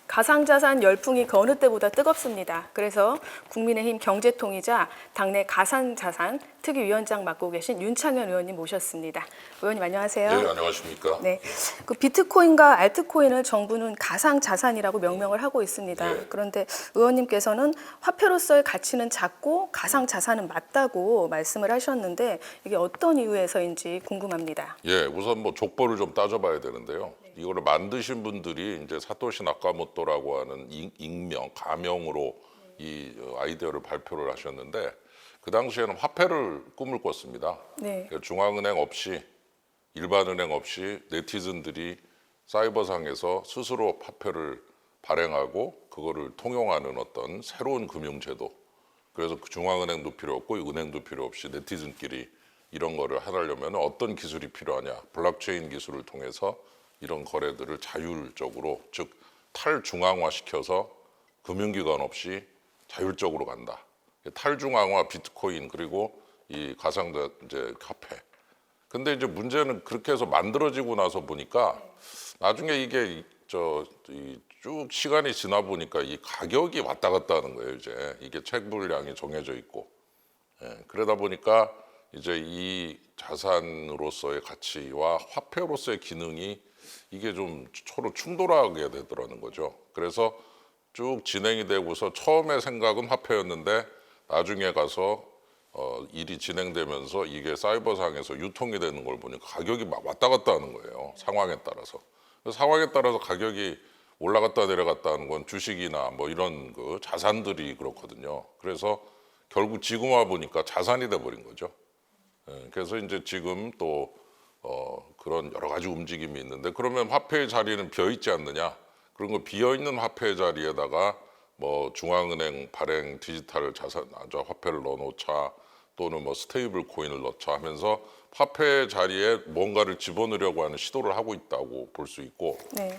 가상자산 열풍이 그 어느 때보다 뜨겁습니다. 그래서 국민의힘 경제통이자 당내 가상자산 특위위원장 맡고 계신 윤창현 의원님 모셨습니다. 의원님 안녕하세요. 네, 안녕하십니까. 네, 그 비트코인과 알트코인을 정부는 가상자산이라고 명명을 하고 있습니다. 네. 그런데 의원님께서는 화폐로서의 가치는 작고 가상자산은 맞다고 말씀을 하셨는데 이게 어떤 이유에서인지 궁금합니다. 예, 우선 뭐 족보를 좀 따져봐야 되는데요. 이거를 만드신 분들이 이제 사토시 나카모토라고 하는 익명, 가명으로 이 아이디어를 발표를 하셨는데 그 당시에는 화폐를 꿈을 꿨습니다. 네. 중앙은행 없이 일반 은행 없이 네티즌들이 사이버상에서 스스로 화폐를 발행하고 그거를 통용하는 어떤 새로운 금융제도. 그래서 중앙은행도 필요 없고 은행도 필요 없이 네티즌끼리 이런 거를 하려면 어떤 기술이 필요하냐. 블록체인 기술을 통해서 이런 거래들을 자율적으로 즉 탈중앙화시켜서 금융기관 없이 자율적으로 간다. 탈중앙화 비트코인 그리고 이 가상 이제 화폐. 근데 이제 문제는 그렇게 해서 만들어지고 나서 보니까 나중에 이게 쭉 시간이 지나 보니까 이 가격이 왔다 갔다 하는 거예요. 이제 이게 채굴량이 정해져 있고 그러다 보니까 이제 이 자산으로서의 가치와 화폐로서의 기능이 이게 좀 서로 충돌하게 되더라는 거죠. 그래서 쭉 진행이 되고서 처음에 생각은 화폐였는데 나중에 가서 일이 진행되면서 이게 사이버상에서 유통이 되는 걸 보니까 가격이 막 왔다 갔다 하는 거예요. 상황에 따라서. 상황에 따라서 가격이 올라갔다 내려갔다 하는 건 주식이나 뭐 이런 그 자산들이 그렇거든요. 그래서 결국 지금 와 보니까 자산이 돼 버린 거죠. 그래서 이제 지금 또 그런 여러 가지 움직임이 있는데 그러면 화폐의 자리는 비어 있지 않느냐? 그런 거 비어 있는 화폐의 자리에다가 뭐 중앙은행 발행 디지털 자산 화폐를 넣어놓자 또는 뭐 스테이블 코인을 넣자 하면서 화폐의 자리에 뭔가를 집어넣으려고 하는 시도를 하고 있다고 볼 수 있고 네.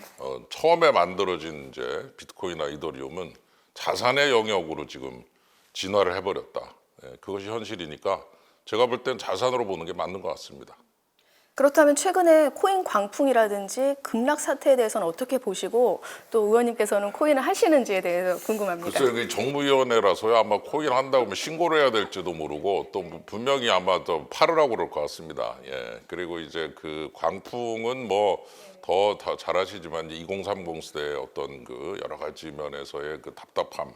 처음에 만들어진 이제 비트코인이나 이더리움은 자산의 영역으로 지금 진화를 해버렸다. 그것이 현실이니까 제가 볼 땐 자산으로 보는 게 맞는 것 같습니다. 그렇다면 최근에 코인 광풍이라든지 급락 사태에 대해서는 어떻게 보시고 또 의원님께서는 코인을 하시는지에 대해서 궁금합니다. 글쎄요, 정부위원회라서요 아마 코인 한다고 하면 신고를 해야 될지도 모르고 또 분명히 아마 더 팔으라고 그럴 것 같습니다. 예, 그리고 이제 그 광풍은 뭐 더 잘 아시지만 2030 세대의 어떤 그 여러 가지 면에서의 그 답답함,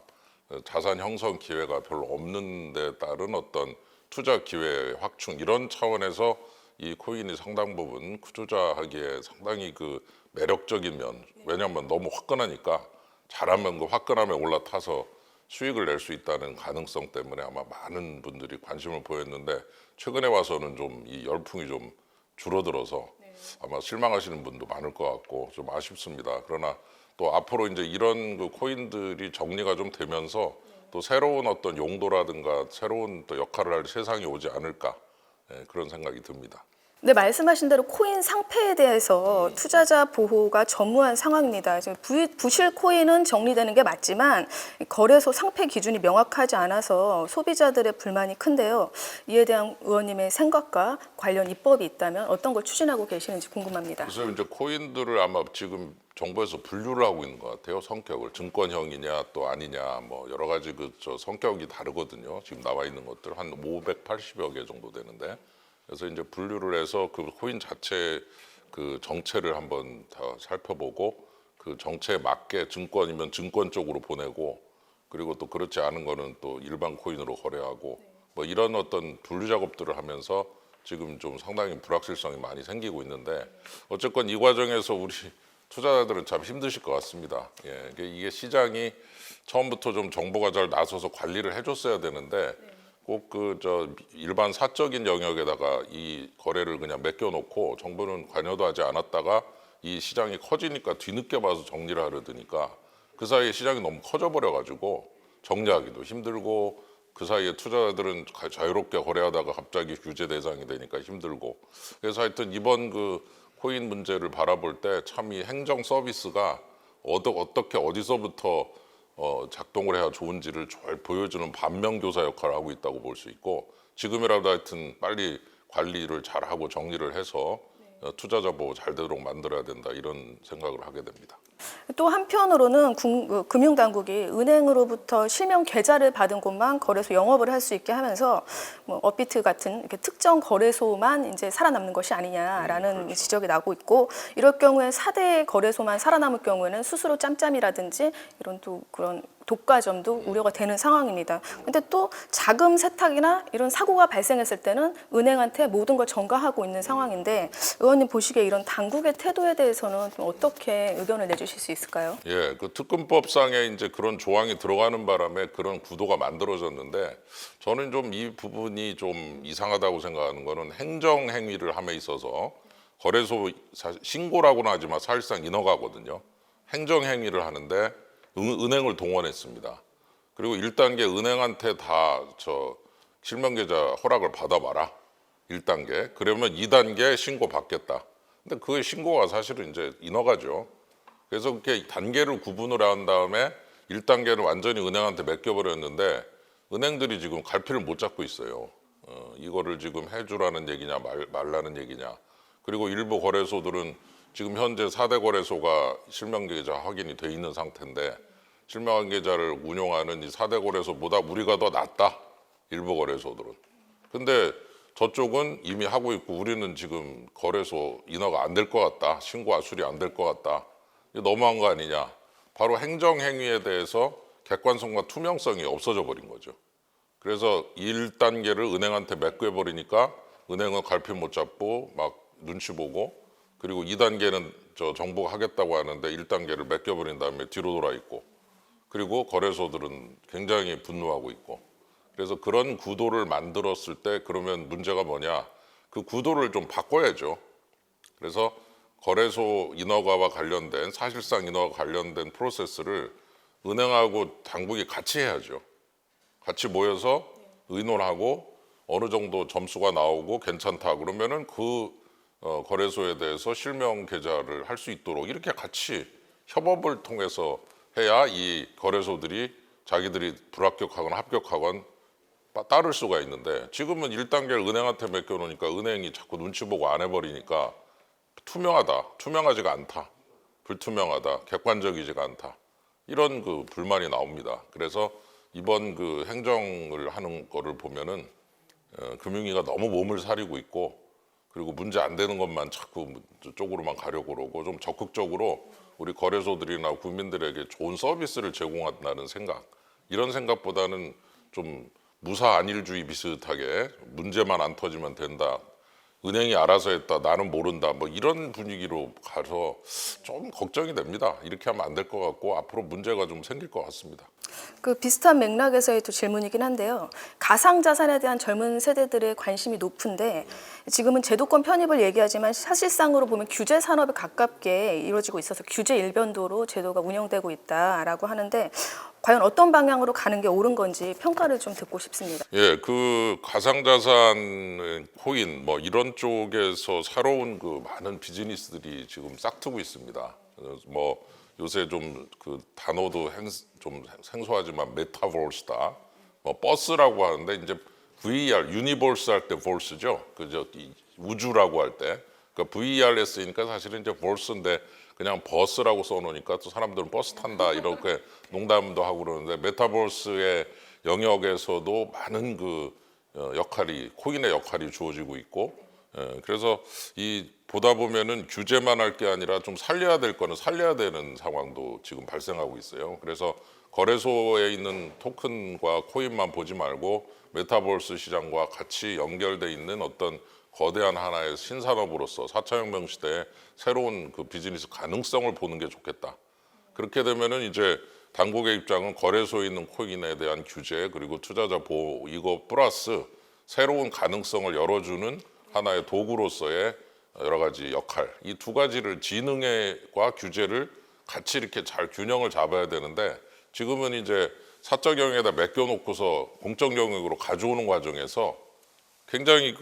자산 형성 기회가 별로 없는 데 따른 어떤 투자 기회 확충 이런 차원에서 이 코인이 상당 부분 투자하기에 상당히 그 매력적인 면 왜냐하면 너무 화끈하니까 잘하면 그 화끈함에 올라타서 수익을 낼 수 있다는 가능성 때문에 아마 많은 분들이 관심을 보였는데 최근에 와서는 좀 이 열풍이 좀 줄어들어서 아마 실망하시는 분도 많을 것 같고 좀 아쉽습니다. 그러나 또 앞으로 이제 이런 그 코인들이 정리가 좀 되면서 또 새로운 어떤 용도라든가 새로운 또 역할을 할 세상이 오지 않을까 그런 생각이 듭니다. 네, 말씀하신 대로 코인 상패에 대해서 투자자 보호가 전무한 상황입니다. 지금 부실 코인은 정리되는 게 맞지만 거래소 상패 기준이 명확하지 않아서 소비자들의 불만이 큰데요. 이에 대한 의원님의 생각과 관련 입법이 있다면 어떤 걸 추진하고 계시는지 궁금합니다. 그래서 이제 코인들을 아마 지금 정부에서 분류를 하고 있는 것 같아요. 성격을 증권형이냐 또 아니냐 뭐 여러 가지 성격이 다르거든요. 지금 나와 있는 것들 한 580여 개 정도 되는데. 그래서 이제 분류를 해서 그 코인 자체 그 정체를 한번 다 살펴보고 그 정체에 맞게 증권이면 증권 쪽으로 보내고 그리고 또 그렇지 않은 거는 또 일반 코인으로 거래하고 뭐 이런 어떤 분류 작업들을 하면서 지금 좀 상당히 불확실성이 많이 생기고 있는데 어쨌건 이 과정에서 우리 투자자들은 참 힘드실 것 같습니다. 예, 이게 시장이 처음부터 좀 정부가 잘 나서서 관리를 해줬어야 되는데 꼭 일반 사적인 영역에다가 이 거래를 그냥 맡겨놓고 정부는 관여도 하지 않았다가 이 시장이 커지니까 뒤늦게 봐서 정리를 하려 드니까 그 사이에 시장이 너무 커져 버려가지고 정리하기도 힘들고 그 사이에 투자자들은 자유롭게 거래하다가 갑자기 규제 대상이 되니까 힘들고 그래서 하여튼 이번 그 코인 문제를 바라볼 때 참 이 행정 서비스가 어떻게 어디서부터 작동을 해야 좋은지를 잘 보여주는 반면교사 역할을 하고 있다고 볼 수 있고 지금이라도 하여튼 빨리 관리를 잘하고 정리를 해서 투자자 보호 잘 되도록 만들어야 된다 이런 생각을 하게 됩니다. 또 한편으로는 금융당국이 은행으로부터 실명 계좌를 받은 곳만 거래소 영업을 할 수 있게 하면서 뭐 업비트 같은 이렇게 특정 거래소만 이제 살아남는 것이 아니냐라는 그렇죠. 지적이 나고 있고, 이럴 경우에 4대 거래소만 살아남을 경우에는 수수료 짬짬이라든지 이런 또 그런 독과점도 우려가 되는 상황입니다. 근데 또 자금 세탁이나 이런 사고가 발생했을 때는 은행한테 모든 걸 전가하고 있는 상황인데, 의원님 보시기에 이런 당국의 태도에 대해서는 좀 어떻게 의견을 내주실 수 있을까요? 예, 그 특검법상에 이제 그런 조항이 들어가는 바람에 그런 구도가 만들어졌는데 저는 좀 이 부분이 좀 이상하다고 생각하는 거는 행정 행위를 함에 있어서 거래소 신고라고는 하지만 사실상 인허가거든요. 행정 행위를 하는데 은행을 동원했습니다. 그리고 1단계 은행한테 다 실명 계좌 허락을 받아봐라. 1단계. 그러면 2단계 신고 받겠다. 근데 그 신고가 사실은 이제 인허가죠. 그래서 그렇게 단계를 구분을 한 다음에 1단계를 완전히 은행한테 맡겨버렸는데 은행들이 지금 갈피를 못 잡고 있어요. 이거를 지금 해주라는 얘기냐 말라는 얘기냐. 그리고 일부 거래소들은 지금 현재 4대 거래소가 실명계좌 확인이 돼 있는 상태인데 실명계좌를 운용하는 이 4대 거래소보다 우리가 더 낫다. 일부 거래소들은. 근데 저쪽은 이미 하고 있고 우리는 지금 거래소 인허가 안 될 것 같다. 신고 수리 안 될 것 같다. 너무한 거 아니냐. 바로 행정행위에 대해서 객관성과 투명성이 없어져 버린 거죠. 그래서 1단계를 은행한테 맡겨버리니까 은행은 갈피 못 잡고 막 눈치 보고, 그리고 2단계는 정부가 하겠다고 하는데 1단계를 맡겨버린 다음에 뒤로 돌아 있고, 그리고 거래소들은 굉장히 분노하고 있고. 그래서 그런 구도를 만들었을 때 그러면 문제가 뭐냐. 그 구도를 좀 바꿔야죠. 그래서 거래소 인허가와 관련된, 사실상 인허가 관련된 프로세스를 은행하고 당국이 같이 해야죠. 같이 모여서 의논하고 어느 정도 점수가 나오고 괜찮다 그러면은 그 거래소에 대해서 실명 계좌를 할 수 있도록 이렇게 같이 협업을 통해서 해야 이 거래소들이 자기들이 불합격하거나 합격하거나 따를 수가 있는데, 지금은 1단계를 은행한테 맡겨놓으니까 은행이 자꾸 눈치 보고 안 해버리니까 투명하지가 않다, 불투명하다, 객관적이지가 않다, 이런 그 불만이 나옵니다. 그래서 이번 그 행정을 하는 거를 보면은 금융위가 너무 몸을 사리고 있고, 그리고 문제 안 되는 것만 자꾸 쪽으로만 가려고 그러고, 좀 적극적으로 우리 거래소들이나 국민들에게 좋은 서비스를 제공한다는 생각, 이런 생각보다는 좀 무사 안일주의 비슷하게 문제만 안 터지면 된다, 은행이 알아서 했다, 나는 모른다, 뭐 이런 분위기로 가서 좀 걱정이 됩니다. 이렇게 하면 안 될 것 같고 앞으로 문제가 좀 생길 것 같습니다. 그 비슷한 맥락에서의 또 질문이긴 한데요. 가상자산에 대한 젊은 세대들의 관심이 높은데, 지금은 제도권 편입을 얘기하지만 사실상으로 보면 규제 산업에 가깝게 이루어지고 있어서 규제 일변도로 제도가 운영되고 있다라고 하는데, 과연 어떤 방향으로 가는 게 옳은 건지 평가를 좀 듣고 싶습니다. 예, 그 가상자산, 코인 뭐 이런 쪽에서 새로운 그 많은 비즈니스들이 지금 싹트고 있습니다. 뭐 요새 좀 그 단어도 좀 생소하지만 메타버스다, 뭐 버스라고 하는데 이제 VR, 유니버스 할 때 버스죠. 그저 우주라고 할 때, 그러니까 VR에 쓰니까 사실은 이제 버스인데 그냥 버스라고 써놓으니까 또 사람들은 버스 탄다 이렇게 농담도 하고 그러는데, 메타버스의 영역에서도 많은 그 코인의 역할이 주어지고 있고, 그래서 이 보다 보면은 규제만 할 게 아니라 좀 살려야 될 거는 살려야 되는 상황도 지금 발생하고 있어요. 그래서 거래소에 있는 토큰과 코인만 보지 말고 메타버스 시장과 같이 연결돼 있는 어떤 거대한 하나의 신산업으로서 4차 혁명 시대에 새로운 그 비즈니스 가능성을 보는 게 좋겠다. 그렇게 되면은 이제 당국의 입장은 거래소에 있는 코인에 대한 규제, 그리고 투자자 보호, 이거 플러스 새로운 가능성을 열어주는 하나의 도구로서의 여러 가지 역할, 이 두 가지를, 지능과 규제를 같이 이렇게 잘 균형을 잡아야 되는데, 지금은 이제 사적 영역에다 맡겨놓고서 공적 영역으로 가져오는 과정에서 굉장히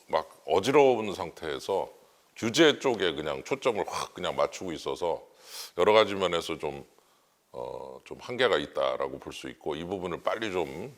막 어지러운 상태에서 규제 쪽에 그냥 초점을 확 그냥 맞추고 있어서 여러 가지 면에서 좀 한계가 있다라고 볼 수 있고, 이 부분을 빨리 좀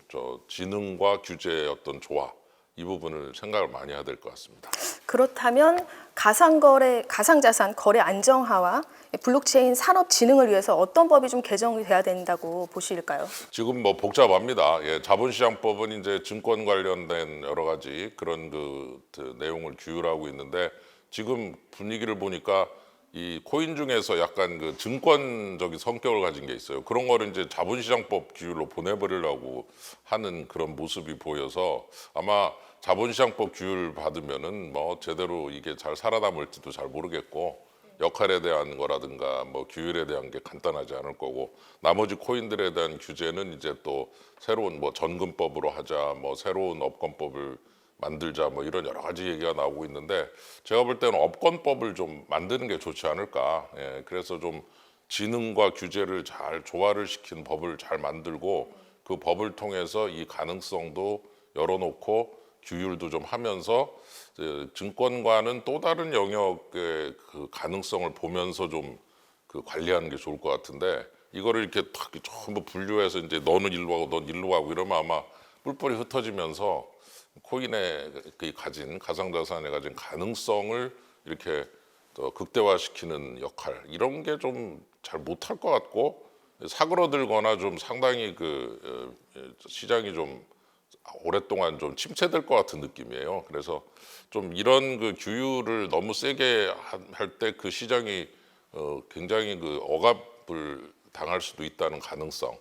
지능과 규제의 어떤 조화, 이 부분을 생각을 많이 해야 될 것 같습니다. 그렇다면 가상자산 거래 안정화와 블록체인 산업 진흥을 위해서 어떤 법이 좀 개정이 돼야 된다고 보실까요? 지금 뭐 복잡합니다. 예, 자본시장법은 이제 증권 관련된 여러 가지 그런 그 내용을 규율하고 있는데 지금 분위기를 보니까 이 코인 중에서 약간 그 증권적인 성격을 가진 게 있어요. 그런 거를 이제 자본시장법 규율로 보내버리려고 하는 그런 모습이 보여서 아마 자본시장법 규율 받으면은 뭐 제대로 이게 잘 살아남을지도 잘 모르겠고 역할에 대한 거라든가 뭐 규율에 대한 게 간단하지 않을 거고 나머지 코인들에 대한 규제는 이제 또 새로운 뭐 전근법으로 하자 뭐 새로운 업권법을 만들자 뭐 이런 여러 가지 얘기가 나오고 있는데 제가 볼 때는 업권법을 좀 만드는 게 좋지 않을까. 예, 그래서 좀 지능과 규제를 잘 조화를 시킨 법을 잘 만들고 그 법을 통해서 이 가능성도 열어놓고 규율도 좀 하면서 증권과는 또 다른 영역의 그 가능성을 보면서 좀 그 관리하는 게 좋을 것 같은데 이거를 이렇게 탁 전부 분류해서 이제 너는 일로 하고 넌 일로 하고 이러면 아마 뿔뿔이 흩어지면서 코인에 가진 가상자산에 가진 가능성을 이렇게 더 극대화시키는 역할 이런 게 좀 잘 못할 것 같고 사그러들거나 좀 상당히 그 시장이 좀 오랫동안 좀 침체될 것 같은 느낌이에요. 그래서 좀 이런 그 규율을 너무 세게 할 때 그 시장이 굉장히 그 억압을 당할 수도 있다는 가능성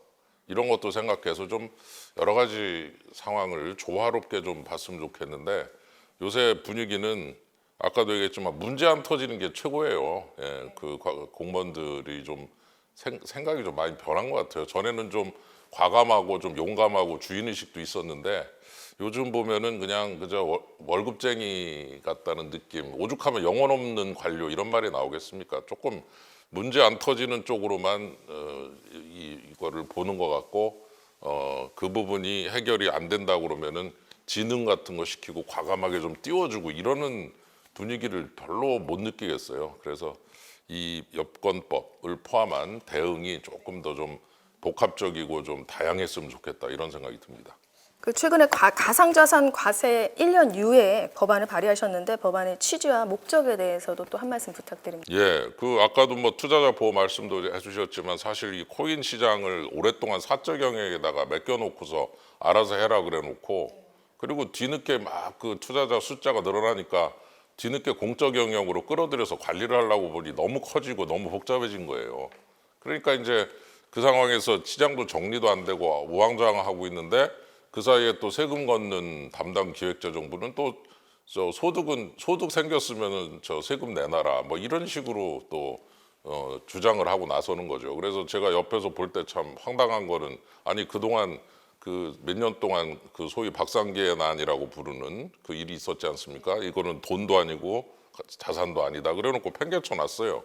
이런 것도 생각해서 좀 여러 가지 상황을 조화롭게 좀 봤으면 좋겠는데 요새 분위기는 아까도 얘기했지만 문제 안 터지는 게 최고예요. 예, 그 공무원들이 좀 생각이 좀 많이 변한 것 같아요. 전에는 좀 과감하고 좀 용감하고 주인의식도 있었는데 요즘 보면은 그냥 그저 월급쟁이 같다는 느낌 오죽하면 영혼 없는 관료 이런 말이 나오겠습니까? 조금 문제 안 터지는 쪽으로만 이거를 보는 것 같고 그 부분이 해결이 안 된다고 그러면은 지능 같은 거 시키고 과감하게 좀 띄워주고 이러는 분위기를 별로 못 느끼겠어요. 그래서 이 여건법을 포함한 대응이 조금 더 좀 복합적이고 좀 다양했으면 좋겠다 이런 생각이 듭니다. 그 최근에 가상자산 과세 1년 이후에 법안을 발의하셨는데 법안의 취지와 목적에 대해서도 또 한 말씀 부탁드립니다. 예, 그 아까도 뭐 투자자 보호 말씀도 해주셨지만 사실 이 코인 시장을 오랫동안 사적 영역에다가 맡겨놓고서 알아서 해라 그래놓고 그리고 뒤늦게 막 그 투자자 숫자가 늘어나니까 뒤늦게 공적 영역으로 끌어들여서 관리를 하려고 보니 너무 커지고 너무 복잡해진 거예요. 그러니까 이제 그 상황에서 시장도 정리도 안 되고 우왕좌왕하고 있는데 그 사이에 또 세금 걷는 담당 기획재정부는 또 저 소득 생겼으면은 저 세금 내놔라 뭐 이런 식으로 또 주장을 하고 나서는 거죠. 그래서 제가 옆에서 볼 때 참 황당한 거는 아니 그동안 그 몇 년 동안 그 소위 박상기의 난이라고 부르는 그 일이 있었지 않습니까? 이거는 돈도 아니고 자산도 아니다. 그래놓고 팽개쳐 놨어요.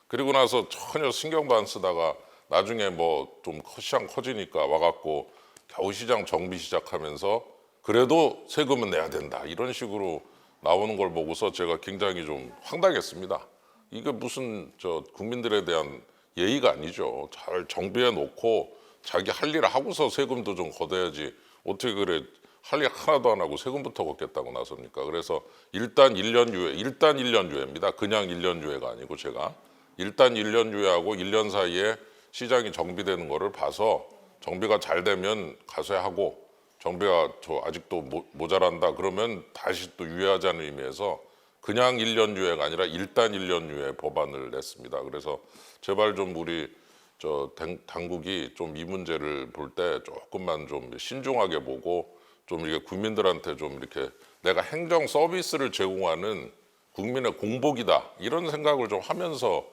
그리고 나서 전혀 신경도 안 쓰다가 나중에 뭐 좀 시장 커지니까 와갖고 겨우 시장 정비 시작하면서 그래도 세금은 내야 된다 이런 식으로 나오는 걸 보고서 제가 굉장히 좀 황당했습니다. 이게 무슨 저 국민들에 대한 예의가 아니죠. 잘 정비해 놓고 자기 할 일을 하고서 세금도 좀 걷어야지 어떻게 그래 할 일 하나도 안 하고 세금부터 걷겠다고 나섭니까? 그래서 일단 1년 유예입니다. 그냥 1년 유예가 아니고 제가 일단 1년 유예하고 1년 사이에 시장이 정비되는 거를 봐서 정비가 잘 되면 가세하고 정비가 저 아직도 모자란다 그러면 다시 또 유예하자는 의미에서 그냥 1년 유예가 아니라 일단 1년 유예 법안을 냈습니다. 그래서 제발 좀 우리 저 당국이 좀 이 문제를 볼 때 조금만 좀 신중하게 보고 좀 이렇게 국민들한테 좀 이렇게 내가 행정 서비스를 제공하는 국민의 공복이다 이런 생각을 좀 하면서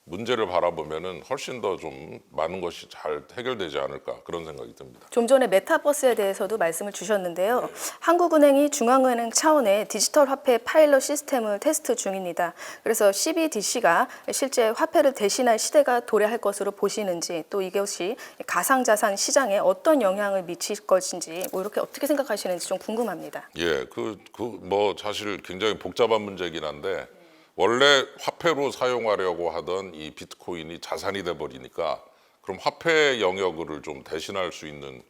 문제를 바라보면은 훨씬 더 좀 많은 것이 잘 해결되지 않을까 그런 생각이 듭니다. 좀 전에 메타버스에 대해서도 말씀을 주셨는데요. 한국은행이 중앙은행 차원의 디지털 화폐 파일럿 시스템을 테스트 중입니다. 그래서 CBDC가 실제 화폐를 대신할 시대가 도래할 것으로 보시는지 또 이것이 가상자산 시장에 어떤 영향을 미칠 것인지 뭐 이렇게 어떻게 생각하시는지 좀 궁금합니다. 예, 뭐 사실 굉장히 복잡한 문제긴 한데 원래 화폐로 사용하려고 하던 이 비트코인이 자산이 돼 버리니까 그럼 화폐 영역을 좀 대신할 수 있는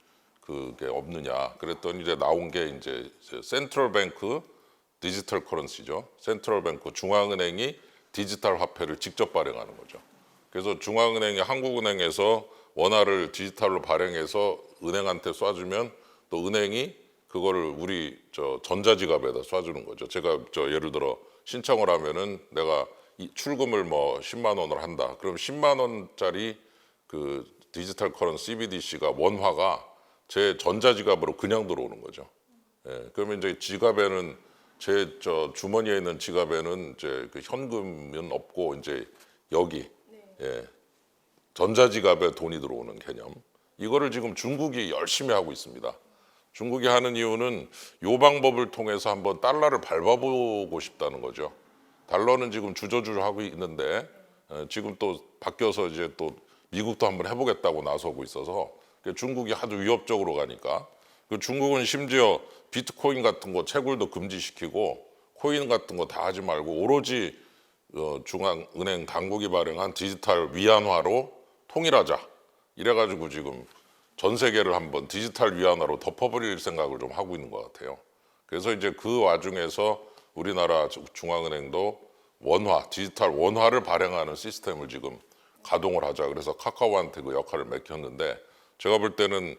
그게 없느냐. 그랬더니 이제 나온 게 이제 센트럴 뱅크 디지털 커런시죠. 센트럴 뱅크 중앙은행이 디지털 화폐를 직접 발행하는 거죠. 그래서 중앙은행이 한국은행에서 원화를 디지털로 발행해서 은행한테 쏴주면 또 은행이 그거를 우리 전자지갑에다 쏴주는 거죠. 제가 예를 들어 신청을 하면은 내가 출금을 뭐 10만 원을 한다. 그럼 10만 원짜리 그 디지털 커런시 CBDC가 원화가 제 전자지갑으로 그냥 들어오는 거죠. 예, 그러면 이제 지갑에는 제 주머니에 있는 지갑에는 이제 그 현금은 없고 이제 여기 예, 전자지갑에 돈이 들어오는 개념. 이거를 지금 중국이 열심히 하고 있습니다. 중국이 하는 이유는 이 방법을 통해서 한번 달러를 밟아보고 싶다는 거죠. 달러는 지금 주저주저 하고 있는데 지금 또 바뀌어서 이제 또 미국도 한번 해보겠다고 나서고 있어서 중국이 하도 위협적으로 가니까 중국은 심지어 비트코인 같은 거 채굴도 금지시키고 코인 같은 거 다 하지 말고 오로지 중앙은행 당국이 발행한 디지털 위안화로 통일하자. 이래가지고 지금 전 세계를 한번 디지털 위안화로 덮어버릴 생각을 좀 하고 있는 것 같아요. 그래서 이제 그 와중에서 우리나라 중앙은행도 원화, 디지털 원화를 발행하는 시스템을 지금 가동을 하자. 그래서 카카오한테 그 역할을 맡겼는데 제가 볼 때는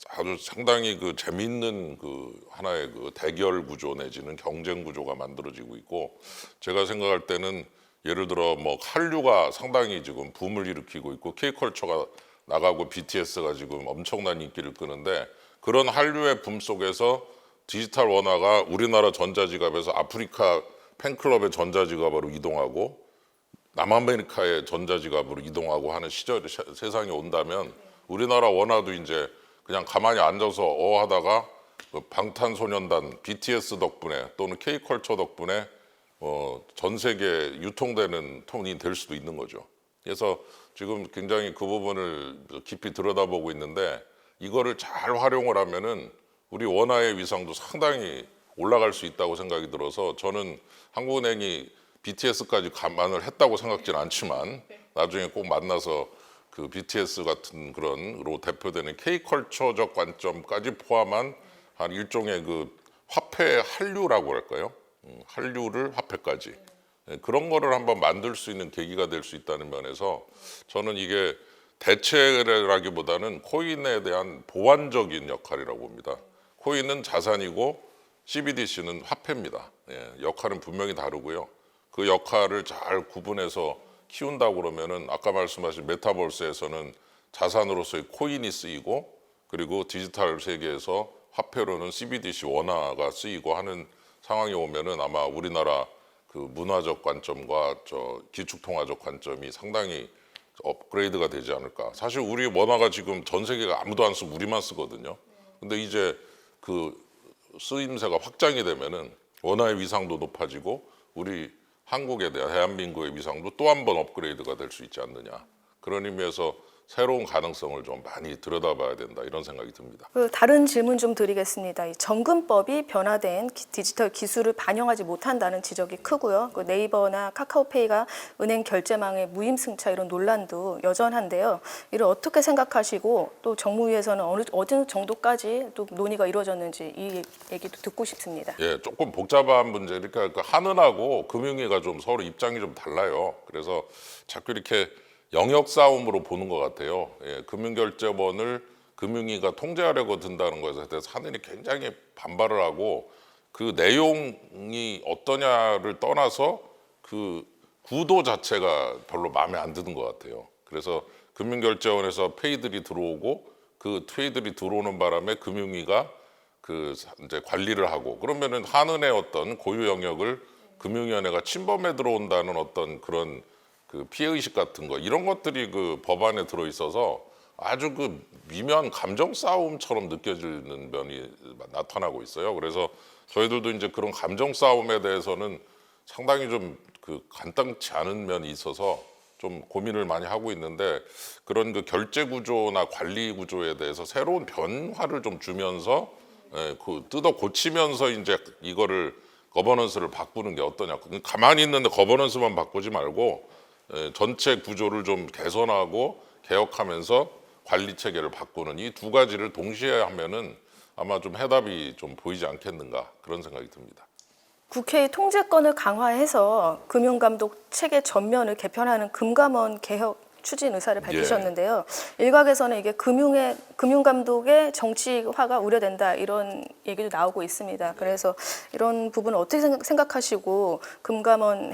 아주 상당히 그 재미있는 그 하나의 그 대결 구조 내지는 경쟁 구조가 만들어지고 있고 제가 생각할 때는 예를 들어 뭐 한류가 상당히 지금 붐을 일으키고 있고 K컬처가 나가고 BTS가 지금 엄청난 인기를 끄는데 그런 한류의 붐 속에서 디지털 원화가 우리나라 전자지갑에서 아프리카 팬클럽의 전자지갑으로 이동하고 남아메리카의 전자지갑으로 이동하고 하는 시절이 세상에 온다면 우리나라 원화도 이제 그냥 가만히 앉아서 하다가 그 방탄소년단 BTS 덕분에 또는 K컬처 덕분에 전 세계 유통되는 돈이 될 수도 있는 거죠. 그래서 지금 굉장히 그 부분을 깊이 들여다보고 있는데 이거를 잘 활용을 하면은 우리 원화의 위상도 상당히 올라갈 수 있다고 생각이 들어서 저는 한국은행이 BTS까지 감안을 했다고 생각지는 않지만 나중에 꼭 만나서 그 BTS 같은 그런로 대표되는 K컬처적 관점까지 포함한 한 일종의 그 화폐 한류라고 할까요? 한류를 화폐까지 그런 거를 한번 만들 수 있는 계기가 될 수 있다는 면에서 저는 이게 대체라기보다는 코인에 대한 보완적인 역할이라고 봅니다. 코인은 자산이고 CBDC는 화폐입니다. 예, 역할은 분명히 다르고요. 그 역할을 잘 구분해서 키운다고 그러면은 아까 말씀하신 메타버스에서는 자산으로서의 코인이 쓰이고 그리고 디지털 세계에서 화폐로는 CBDC 원화가 쓰이고 하는 상황이 오면은 아마 우리나라 그 문화적 관점과 기축통화적 관점이 상당히 업그레이드가 되지 않을까. 사실 우리 원화가 지금 전 세계가 아무도 안 쓰고 우리만 쓰거든요. 근데 이제 그 쓰임새가 확장이 되면은 원화의 위상도 높아지고 우리 한국에 대한 대한민국의 위상도 또 한 번 업그레이드가 될 수 있지 않느냐. 그런 의미에서 새로운 가능성을 좀 많이 들여다봐야 된다 이런 생각이 듭니다. 다른 질문 좀 드리겠습니다. 이 점금법이 변화된 디지털 기술을 반영하지 못한다는 지적이 크고요. 그 네이버나 카카오페이가 은행 결제망의 무임승차 이런 논란도 여전한데요. 이를 어떻게 생각하시고 또 정무위에서는 어느 정도까지 또 논의가 이루어졌는지 이 얘기도 듣고 싶습니다. 예, 조금 복잡한 문제. 그러니까 한은하고 금융위가 좀 서로 입장이 좀 달라요. 그래서 자꾸 이렇게 영역 싸움으로 보는 것 같아요. 예, 금융결제원을 금융위가 통제하려고 든다는 것에 대해서 한은이 굉장히 반발을 하고 그 내용이 어떠냐를 떠나서 그 구도 자체가 별로 마음에 안 드는 것 같아요. 그래서 금융결제원에서 페이들이 들어오고 그 페이들이 들어오는 바람에 금융위가 그 이제 관리를 하고 그러면은 한은의 어떤 고유 영역을 금융위원회가 침범해 들어온다는 어떤 그런 그 피해의식 같은 거 이런 것들이 그 법안에 들어 있어서 아주 그 미묘한 감정 싸움처럼 느껴지는 면이 나타나고 있어요. 그래서 저희들도 이제 그런 감정 싸움에 대해서는 상당히 좀 그 간단치 않은 면이 있어서 좀 고민을 많이 하고 있는데 그런 그 결제 구조나 관리 구조에 대해서 새로운 변화를 좀 주면서 그 뜯어 고치면서 이제 이거를 거버넌스를 바꾸는 게 어떠냐. 가만히 있는데 거버넌스만 바꾸지 말고 전체 구조를 좀 개선하고 개혁하면서 관리 체계를 바꾸는 이 두 가지를 동시에 하면은 아마 좀 해답이 좀 보이지 않겠는가 그런 생각이 듭니다. 국회의 통제권을 강화해서 금융감독 체계 전면을 개편하는 금감원 개혁 추진 의사를 밝히셨는데요. 일각에서는 이게 금융감독의 정치화가 우려된다 이런 얘기도 나오고 있습니다. 그래서 이런 부분을 어떻게 생각하시고 금감원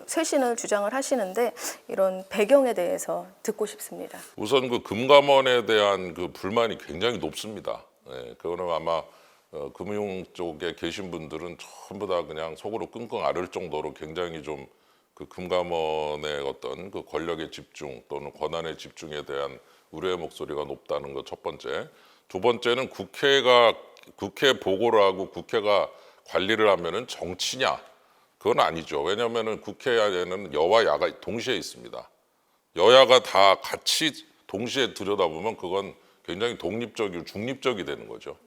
쇄신을 주장을 하시는데 이런 배경에 대해서 듣고 싶습니다. 우선 그 금감원에 대한 그 불만이 굉장히 높습니다. 예, 그거는 아마 금융 쪽에 계신 분들은 전부 다 그냥 속으로 끙끙 앓을 정도로 굉장히 좀 그 금감원의 어떤 그 권력의 집중 또는 권한의 집중에 대한 우려의 목소리가 높다는 것 첫 번째. 두 번째는 국회 보고를 하고 국회가 관리를 하면은 정치냐? 그건 아니죠. 왜냐하면은 국회에는 여와 야가 동시에 있습니다. 여야가 다 같이 동시에 들여다보면 그건 굉장히 독립적이고 중립적이 되는 거죠.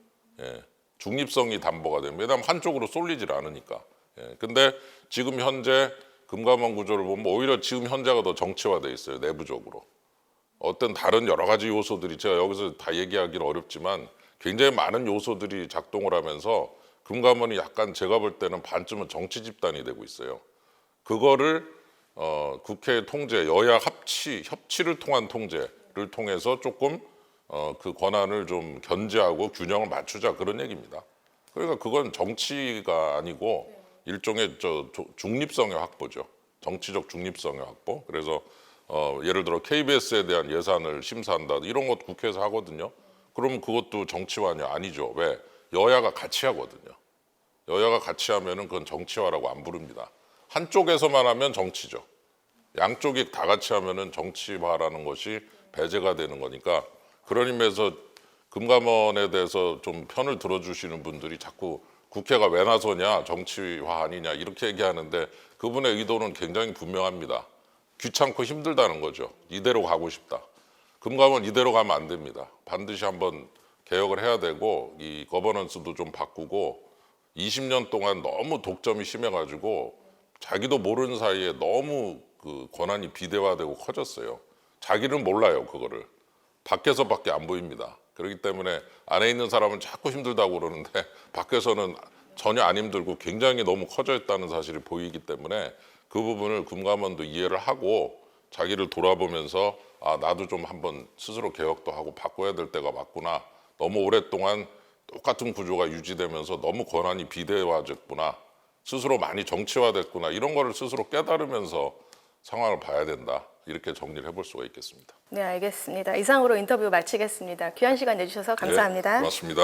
예. 중립성이 담보가 됩니다. 왜냐하면 한쪽으로 쏠리질 않으니까. 예. 근데 지금 현재 금감원 구조를 보면 오히려 지금 현재가 더 정치화돼 있어요. 내부적으로. 어떤 다른 여러 가지 요소들이 제가 여기서 다 얘기하기는 어렵지만 굉장히 많은 요소들이 작동을 하면서 금감원이 약간 제가 볼 때는 반쯤은 정치 집단이 되고 있어요. 그거를 국회 통제, 여야 협치를 통한 통제를 통해서 조금 그 권한을 좀 견제하고 균형을 맞추자 그런 얘기입니다. 그러니까 그건 정치가 아니고 일종의 중립성의 확보죠. 정치적 중립성의 확보. 그래서 예를 들어 KBS에 대한 예산을 심사한다 이런 것 국회에서 하거든요. 그러면 그것도 정치화냐? 아니죠. 왜? 여야가 같이 하거든요. 여야가 같이 하면은 그건 정치화라고 안 부릅니다. 한쪽에서만 하면 정치죠. 양쪽이 다 같이 하면은 정치화라는 것이 배제가 되는 거니까 그런 의미에서 금감원에 대해서 좀 편을 들어주시는 분들이 자꾸 국회가 왜 나서냐, 정치화 아니냐 이렇게 얘기하는데 그분의 의도는 굉장히 분명합니다. 귀찮고 힘들다는 거죠. 이대로 가고 싶다. 금감원 이대로 가면 안 됩니다. 반드시 한번 개혁을 해야 되고 이 거버넌스도 좀 바꾸고 20년 동안 너무 독점이 심해가지고 자기도 모르는 사이에 너무 그 권한이 비대화되고 커졌어요. 자기는 몰라요, 그거를. 밖에서밖에 안 보입니다. 그렇기 때문에 안에 있는 사람은 자꾸 힘들다고 그러는데 밖에서는 전혀 안 힘들고 굉장히 너무 커져 있다는 사실이 보이기 때문에 그 부분을 금감원도 이해를 하고 자기를 돌아보면서 아, 나도 좀 한번 스스로 개혁도 하고 바꿔야 될 때가 맞구나. 너무 오랫동안 똑같은 구조가 유지되면서 너무 권한이 비대화됐구나. 스스로 많이 정치화됐구나. 이런 거를 스스로 깨달으면서 상황을 봐야 된다. 이렇게 정리를 해볼 수가 있겠습니다. 네, 알겠습니다. 이상으로 인터뷰 마치겠습니다. 귀한 시간 내주셔서 감사합니다. 네, 고맙습니다.